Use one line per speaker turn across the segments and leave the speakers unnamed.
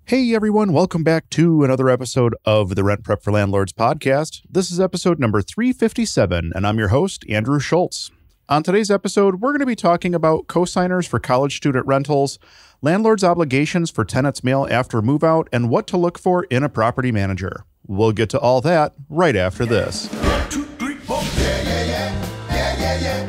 Hey everyone, welcome back to another episode of the Rent Prep for Landlords podcast. This is episode number 357, and I'm your host, Andrew Schultz. On today's episode, we're going to be talking about cosigners for college student rentals, landlords' obligations for tenants' mail after move-out, and what to look for in a property manager. We'll get to all that right after this.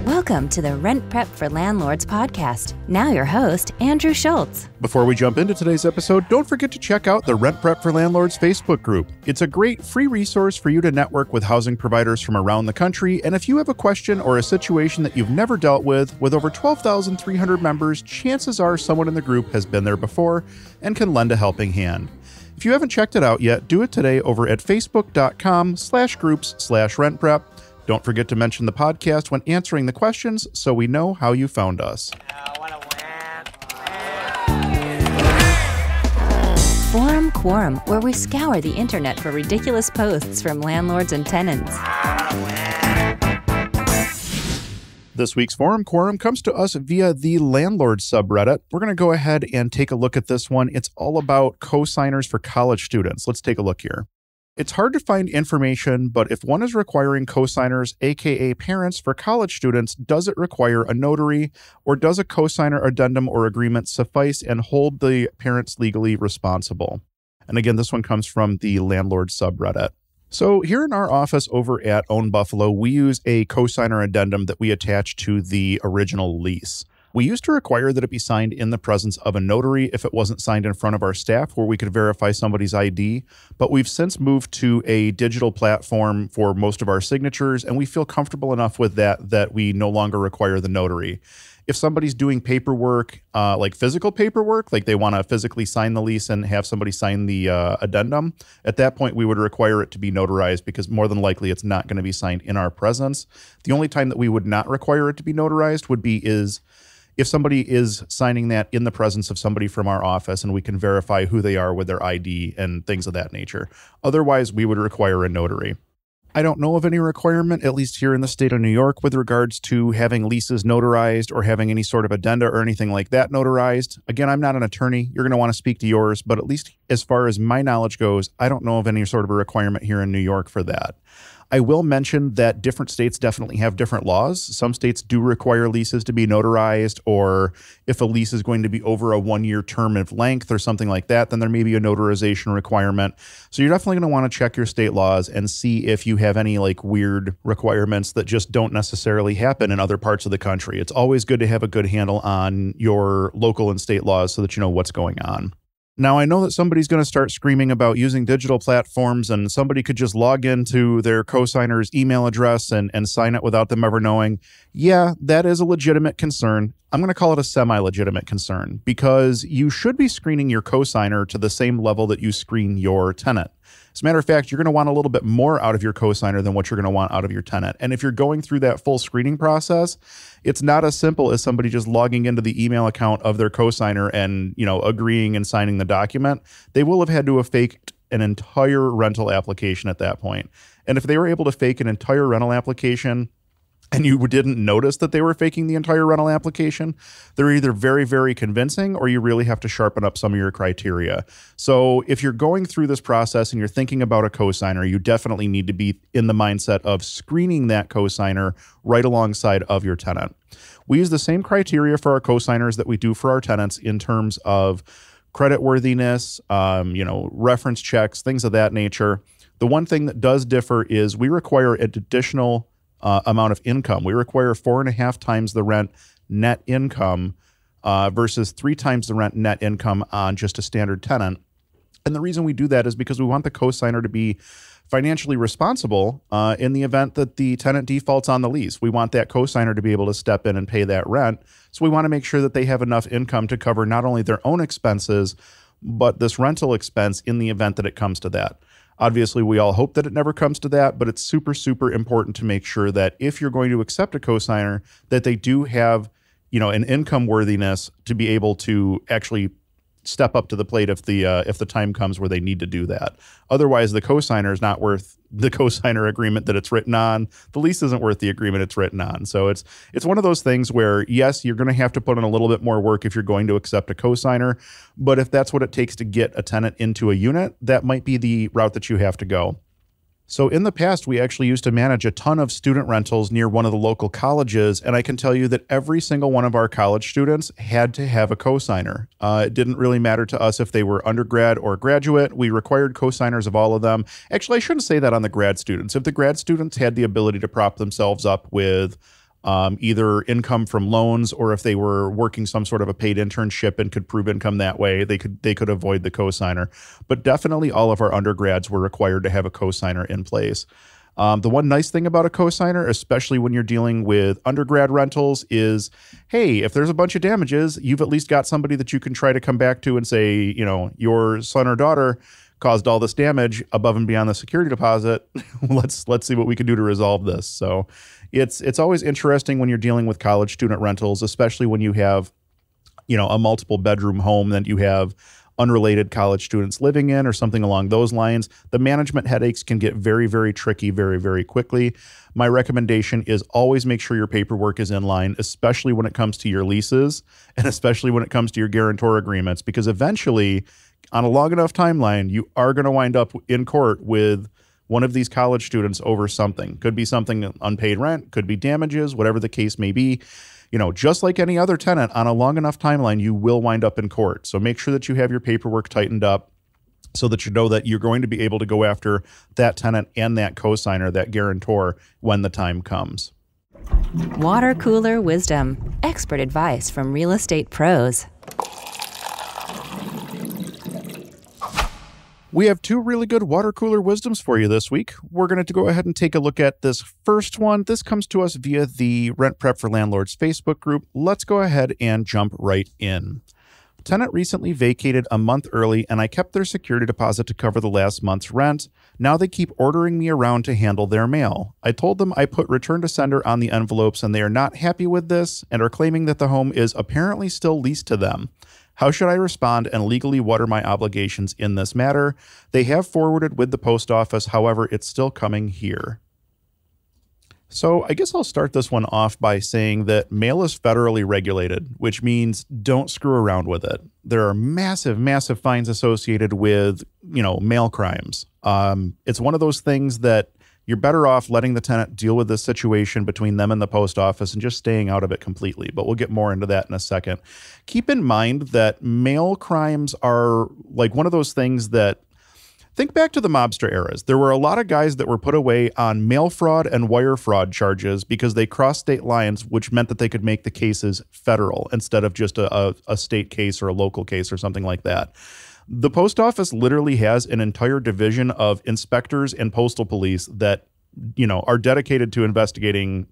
Welcome to the Rent Prep for Landlords podcast. Now your host, Andrew Schultz.
Before we jump into today's episode, don't forget to check out the Rent Prep for Landlords Facebook group. It's a great free resource for you to network with housing providers from around the country, and if you have a question or a situation that you've never dealt with over 12,300 members, chances are someone in the group has been there before and can lend a helping hand. If you haven't checked it out yet, do it today over at facebook.com/groups/rentprep. Don't forget to mention the podcast when answering the questions so we know how you found us.
Quorum, where we scour the internet for ridiculous posts from landlords and tenants.
This week's Quorum comes to us via the landlord subreddit. We're going to go ahead and take a look at this one. It's all about cosigners for college students. Let's take a look here. It's hard to find information, but if one is requiring cosigners, aka parents, for college students, does it require a notary, or does a cosigner addendum or agreement suffice and hold the parents legally responsible? And again, this one comes from the landlord subreddit. So here in our office over at Own Buffalo, we use a cosigner addendum that we attach to the original lease. We used to require that it be signed in the presence of a notary if it wasn't signed in front of our staff where we could verify somebody's ID, but we've since moved to a digital platform for most of our signatures, and we feel comfortable enough with that we no longer require the notary. If somebody's doing paperwork, like physical paperwork, like they want to physically sign the lease and have somebody sign the addendum, at that point we would require it to be notarized because more than likely it's not going to be signed in our presence. The only time that we would not require it to be notarized would be if somebody is signing that in the presence of somebody from our office and we can verify who they are with their ID and things of that nature. Otherwise, we would require a notary. I don't know of any requirement, at least here in the state of New York, with regards to having leases notarized or having any sort of addenda or anything like that notarized. Again, I'm not an attorney. You're going to want to speak to yours, but at least as far as my knowledge goes, I don't know of any sort of a requirement here in New York for that. I will mention that different states definitely have different laws. Some states do require leases to be notarized, or if a lease is going to be over a 1-year term of length or something like that, then there may be a notarization requirement. So you're definitely going to want to check your state laws and see if you have any like weird requirements that just don't necessarily happen in other parts of the country. It's always good to have a good handle on your local and state laws so that you know what's going on. Now, I know that somebody's going to start screaming about using digital platforms and somebody could just log into their cosigner's email address and sign it without them ever knowing. Yeah, that is a legitimate concern. I'm going to call it a semi-legitimate concern because you should be screening your cosigner to the same level that you screen your tenant. As a matter of fact, you're going to want a little bit more out of your cosigner than what you're going to want out of your tenant. And if you're going through that full screening process, it's not as simple as somebody just logging into the email account of their cosigner and, agreeing and signing the document. They will have had to have faked an entire rental application at that point. And if they were able to fake an entire rental application and you didn't notice that they were faking the entire rental application, they're either very, very convincing or you really have to sharpen up some of your criteria. So if you're going through this process and you're thinking about a cosigner, you definitely need to be in the mindset of screening that cosigner right alongside of your tenant. We use the same criteria for our cosigners that we do for our tenants in terms of creditworthiness, reference checks, things of that nature. The one thing that does differ is we require an additional amount of income. We require 4.5 times the rent net income versus 3 times the rent net income on just a standard tenant. And the reason we do that is because we want the cosigner to be financially responsible in the event that the tenant defaults on the lease. We want that cosigner to be able to step in and pay that rent. So we want to make sure that they have enough income to cover not only their own expenses, but this rental expense in the event that it comes to that. Obviously, we all hope that it never comes to that, but it's super, super important to make sure that if you're going to accept a cosigner, that they do have, an income worthiness to be able to actually step up to the plate if the time comes where they need to do that. Otherwise, the cosigner is not worth the cosigner agreement that it's written on. The lease isn't worth the agreement it's written on. So it's one of those things where, yes, you're going to have to put in a little bit more work if you're going to accept a cosigner. But if that's what it takes to get a tenant into a unit, that might be the route that you have to go. So in the past, we actually used to manage a ton of student rentals near one of the local colleges, and I can tell you that every single one of our college students had to have a cosigner. It didn't really matter to us if they were undergrad or graduate. We required cosigners of all of them. Actually, I shouldn't say that on the grad students. If the grad students had the ability to prop themselves up with either income from loans, or if they were working some sort of a paid internship and could prove income that way, they could avoid the cosigner. But definitely all of our undergrads were required to have a cosigner in place. The one nice thing about a cosigner, especially when you're dealing with undergrad rentals, is, hey, if there's a bunch of damages, you've at least got somebody that you can try to come back to and say, you know, your son or daughter caused all this damage above and beyond the security deposit. Let's see what we can do to resolve this. So it's always interesting when you're dealing with college student rentals, especially when you have, you know, a multiple bedroom home that you have unrelated college students living in or something along those lines. The management headaches can get very, very tricky very, very quickly. My recommendation is always make sure your paperwork is in line, especially when it comes to your leases and especially when it comes to your guarantor agreements, because eventually on a long enough timeline, you are going to wind up in court with one of these college students over something. Could be something unpaid rent, could be damages, whatever the case may be. You know, just like any other tenant, on a long enough timeline, you will wind up in court. So make sure that you have your paperwork tightened up so that you know that you're going to be able to go after that tenant and that cosigner, that guarantor, when the time comes.
Water cooler wisdom. Expert advice from real estate pros.
We have two really good water cooler wisdoms for you this week. We're going to go ahead and take a look at this first one. This comes to us via the Rent Prep for Landlords Facebook group. Let's go ahead and jump right in. Tenant recently vacated a month early, and I kept their security deposit to cover the last month's rent. Now they keep ordering me around to handle their mail. I told them I put return to sender on the envelopes, and they are not happy with this and are claiming that the home is apparently still leased to them. How should I respond and legally what are my obligations in this matter? They have forwarded with the post office, however, it's still coming here. So I guess I'll start this one off by saying that mail is federally regulated, which means don't screw around with it. There are massive, massive fines associated with, you know, mail crimes. It's one of those things that you're better off letting the tenant deal with this situation between them and the post office and just staying out of it completely. But we'll get more into that in a second. Keep in mind that mail crimes are like one of those things that, think back to the mobster eras. There were a lot of guys that were put away on mail fraud and wire fraud charges because they crossed state lines, which meant that they could make the cases federal instead of just a state case or a local case or something like that. The post office literally has an entire division of inspectors and postal police that, you know, are dedicated to investigating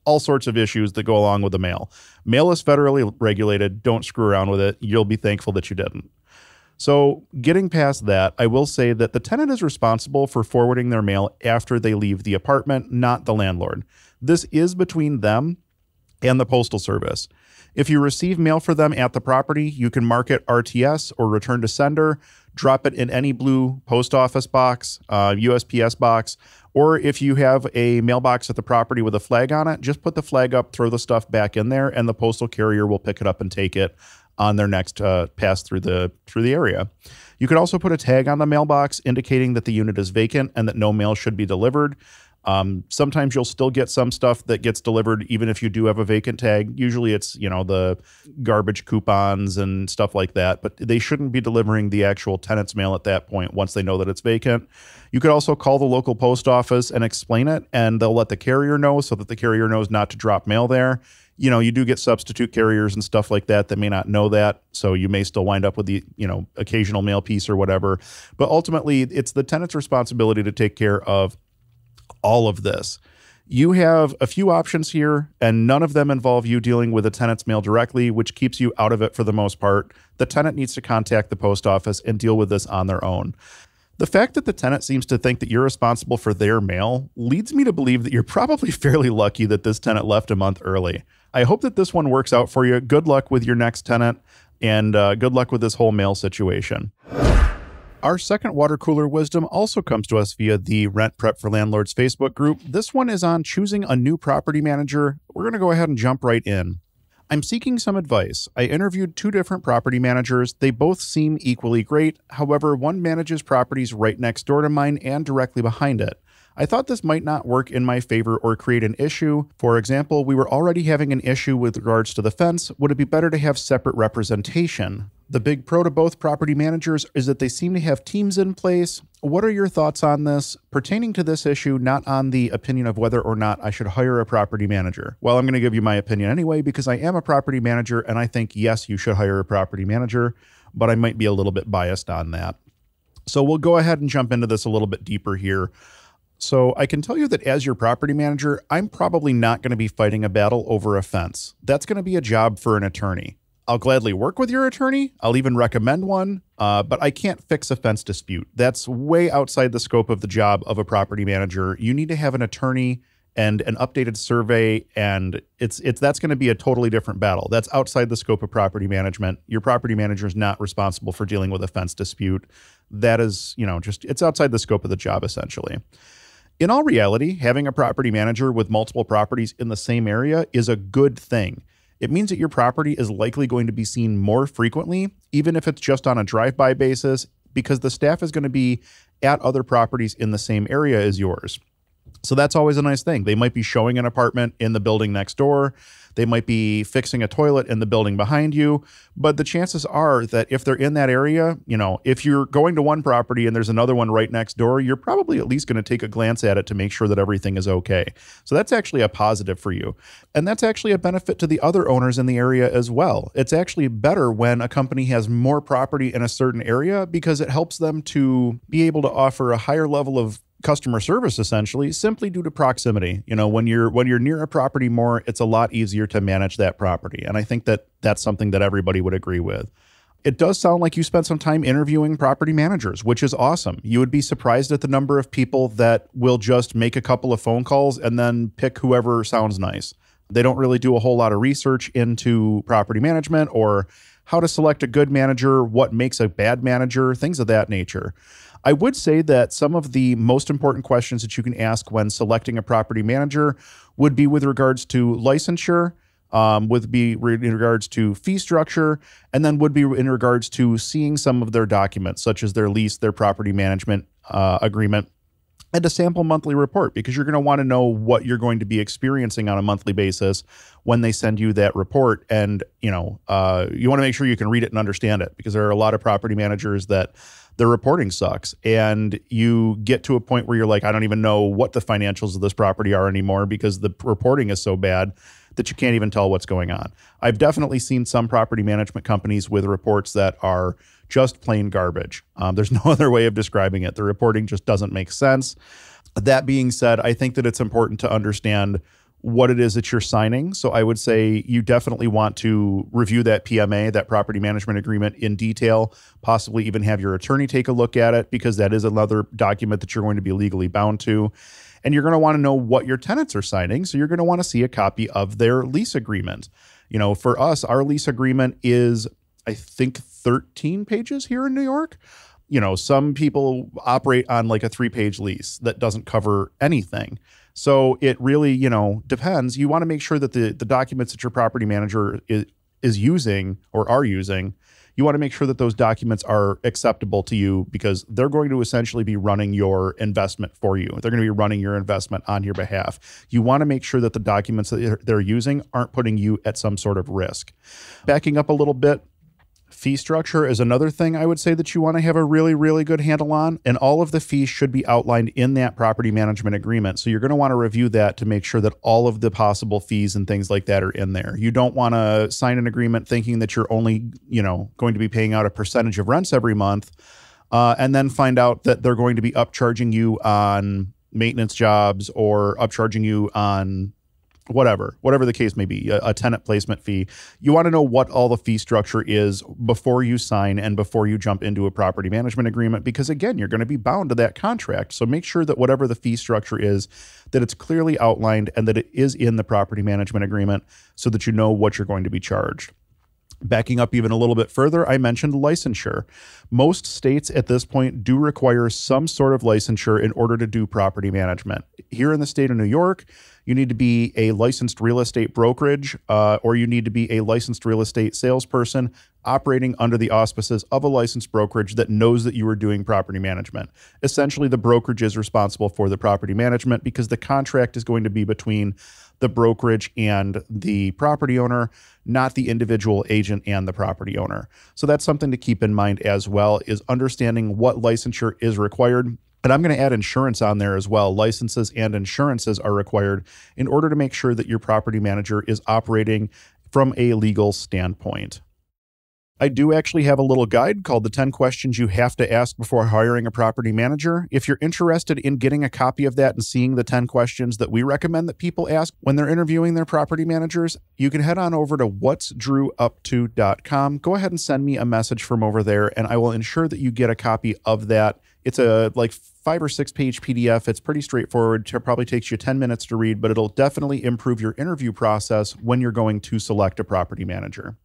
all sorts of issues that go along with the mail. Mail is federally regulated. Don't screw around with it. You'll be thankful that you didn't. So getting past that, I will say that the tenant is responsible for forwarding their mail after they leave the apartment, not the landlord. This is between them and the Postal Service. If you receive mail for them at the property, you can mark it RTS or return to sender, drop it in any blue post office box, USPS box, or if you have a mailbox at the property with a flag on it, just put the flag up, throw the stuff back in there, and the postal carrier will pick it up and take it on their next pass through the area. You could also put a tag on the mailbox indicating that the unit is vacant and that no mail should be delivered. Sometimes you'll still get some stuff that gets delivered even if you do have a vacant tag. Usually it's, you know, the garbage coupons and stuff like that, but they shouldn't be delivering the actual tenant's mail at that point once they know that it's vacant. You could also call the local post office and explain it, and they'll let the carrier know so that the carrier knows not to drop mail there. You know, you do get substitute carriers and stuff like that that may not know that, so you may still wind up with the, you know, occasional mail piece or whatever. But ultimately, it's the tenant's responsibility to take care of all of this. You have a few options here, and none of them involve you dealing with a tenant's mail directly, which keeps you out of it for the most part. The tenant needs to contact the post office and deal with this on their own. The fact that the tenant seems to think that you're responsible for their mail leads me to believe that you're probably fairly lucky that this tenant left a month early. I hope that this one works out for you. Good luck with your next tenant. And good luck with this whole mail situation. Our second water cooler wisdom also comes to us via the Rent Prep for Landlords Facebook group. This one is on choosing a new property manager. We're going to go ahead and jump right in. I'm seeking some advice. I interviewed 2 different property managers. They both seem equally great. However, one manages properties right next door to mine and directly behind it. I thought this might not work in my favor or create an issue. For example, we were already having an issue with regards to the fence. Would it be better to have separate representation? The big pro to both property managers is that they seem to have teams in place. What are your thoughts on this pertaining to this issue, not on the opinion of whether or not I should hire a property manager? Well, I'm going to give you my opinion anyway, because I am a property manager and I think, yes, you should hire a property manager, but I might be a little bit biased on that. So we'll go ahead and jump into this a little bit deeper here. So I can tell you that as your property manager, I'm probably not going to be fighting a battle over a fence. That's going to be a job for an attorney. I'll gladly work with your attorney. I'll even recommend one, but I can't fix a fence dispute. That's way outside the scope of the job of a property manager. You need to have an attorney and an updated survey, and that's going to be a totally different battle. That's outside the scope of property management. Your property manager is not responsible for dealing with a fence dispute. That is, it's outside the scope of the job, essentially. In all reality, having a property manager with multiple properties in the same area is a good thing. It means that your property is likely going to be seen more frequently, even if it's just on a drive-by basis, because the staff is going to be at other properties in the same area as yours. So that's always a nice thing. They might be showing an apartment in the building next door. They might be fixing a toilet in the building behind you. But the chances are that if they're in that area, if you're going to one property and there's another one right next door, you're probably at least going to take a glance at it to make sure that everything is okay. So that's actually a positive for you. And that's actually a benefit to the other owners in the area as well. It's actually better when a company has more property in a certain area because it helps them to be able to offer a higher level of customer service, essentially, simply due to proximity. When you're near a property more, it's a lot easier to manage that property. And I think that that's something that everybody would agree with. It does sound like you spent some time interviewing property managers, which is awesome. You would be surprised at the number of people that will just make a couple of phone calls and then pick whoever sounds nice. They don't really do a whole lot of research into property management or how to select a good manager, what makes a bad manager, things of that nature. I would say that some of the most important questions that you can ask when selecting a property manager would be with regards to licensure, would be in regards to fee structure, and then would be in regards to seeing some of their documents, such as their lease, their property management agreement, and a sample monthly report, because you're going to want to know what you're going to be experiencing on a monthly basis when they send you that report. And, you want to make sure you can read it and understand it, because there are a lot of property managers that the reporting sucks. And you get to a point where you're like, I don't even know what the financials of this property are anymore because the reporting is so bad that you can't even tell what's going on. I've definitely seen some property management companies with reports that are just plain garbage. There's no other way of describing it. The reporting just doesn't make sense. That being said, I think that it's important to understand what it is that you're signing. So I would say you definitely want to review that PMA, that property management agreement, in detail, possibly even have your attorney take a look at it, because that is another document that you're going to be legally bound to. And you're going to want to know what your tenants are signing. So you're going to want to see a copy of their lease agreement. For us, our lease agreement is, I think, 13 pages here in New York. Some people operate on like a 3-page lease that doesn't cover anything. So it really, depends. You want to make sure that the documents that your property manager is using or are using, you want to make sure that those documents are acceptable to you, because they're going to essentially be running your investment for you. They're going to be running your investment on your behalf. You want to make sure that the documents that they're using aren't putting you at some sort of risk. Backing up a little bit, fee structure is another thing I would say that you want to have a really, really good handle on. And all of the fees should be outlined in that property management agreement. So you're going to want to review that to make sure that all of the possible fees and things like that are in there. You don't want to sign an agreement thinking that you're only, going to be paying out a percentage of rents every month, and then find out that they're going to be upcharging you on maintenance jobs or upcharging you on whatever the case may be, a tenant placement fee. You want to know what all the fee structure is before you sign and before you jump into a property management agreement, because again, you're going to be bound to that contract. So make sure that whatever the fee structure is, that it's clearly outlined and that it is in the property management agreement so that you know what you're going to be charged. Backing up even a little bit further, I mentioned licensure. Most states at this point do require some sort of licensure in order to do property management. Here in the state of New York, you need to be a licensed real estate brokerage, or you need to be a licensed real estate salesperson operating under the auspices of a licensed brokerage that knows that you are doing property management. Essentially, the brokerage is responsible for the property management because the contract is going to be between the brokerage and the property owner, not the individual agent and the property owner. So that's something to keep in mind as well, is understanding what licensure is required. And I'm going to add insurance on there as well. Licenses and insurances are required in order to make sure that your property manager is operating from a legal standpoint. I do actually have a little guide called the 10 questions you have to ask before hiring a property manager. If you're interested in getting a copy of that and seeing the 10 questions that we recommend that people ask when they're interviewing their property managers, you can head on over to whatsdrewupto.com. Go ahead and send me a message from over there, and I will ensure that you get a copy of that. It's a 5 or 6 page PDF. It's pretty straightforward. It probably takes you 10 minutes to read, but it'll definitely improve your interview process when you're going to select a property manager.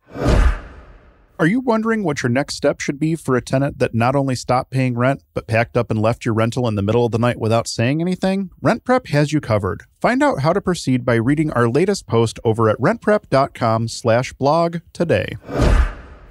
Are you wondering what your next step should be for a tenant that not only stopped paying rent, but packed up and left your rental in the middle of the night without saying anything? RentPrep has you covered. Find out how to proceed by reading our latest post over at rentprep.com/blog today.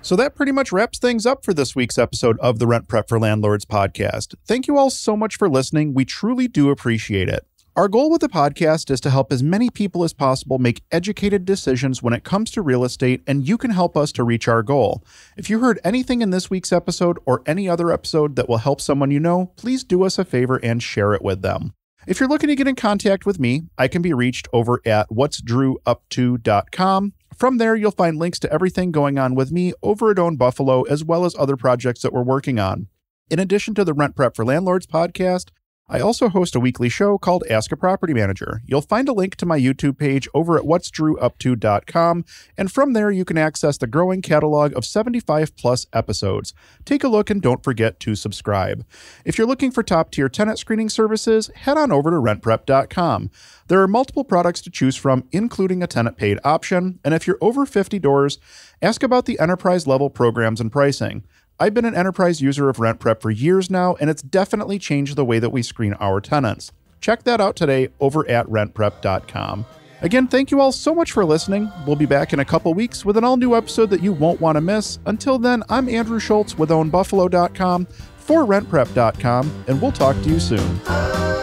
So that pretty much wraps things up for this week's episode of the Rent Prep for Landlords podcast. Thank you all so much for listening. We truly do appreciate it. Our goal with the podcast is to help as many people as possible make educated decisions when it comes to real estate, and you can help us to reach our goal. If you heard anything in this week's episode or any other episode that will help someone you know, please do us a favor and share it with them. If you're looking to get in contact with me, I can be reached over at whatsdrewupto.com. From there, you'll find links to everything going on with me over at Own Buffalo, as well as other projects that we're working on. In addition to the Rent Prep for Landlords podcast, I also host a weekly show called Ask a Property Manager. You'll find a link to my YouTube page over at whatsdrewupto.com, and from there you can access the growing catalog of 75 plus episodes. Take a look and don't forget to subscribe. If you're looking for top-tier tenant screening services, head on over to rentprep.com. There are multiple products to choose from, including a tenant paid option, and if you're over 50 doors, ask about the enterprise level programs and pricing. I've been an enterprise user of RentPrep for years now, and it's definitely changed the way that we screen our tenants. Check that out today over at rentprep.com. Again, thank you all so much for listening. We'll be back in a couple weeks with an all-new episode that you won't want to miss. Until then, I'm Andrew Schultz with ownbuffalo.com for rentprep.com, and we'll talk to you soon.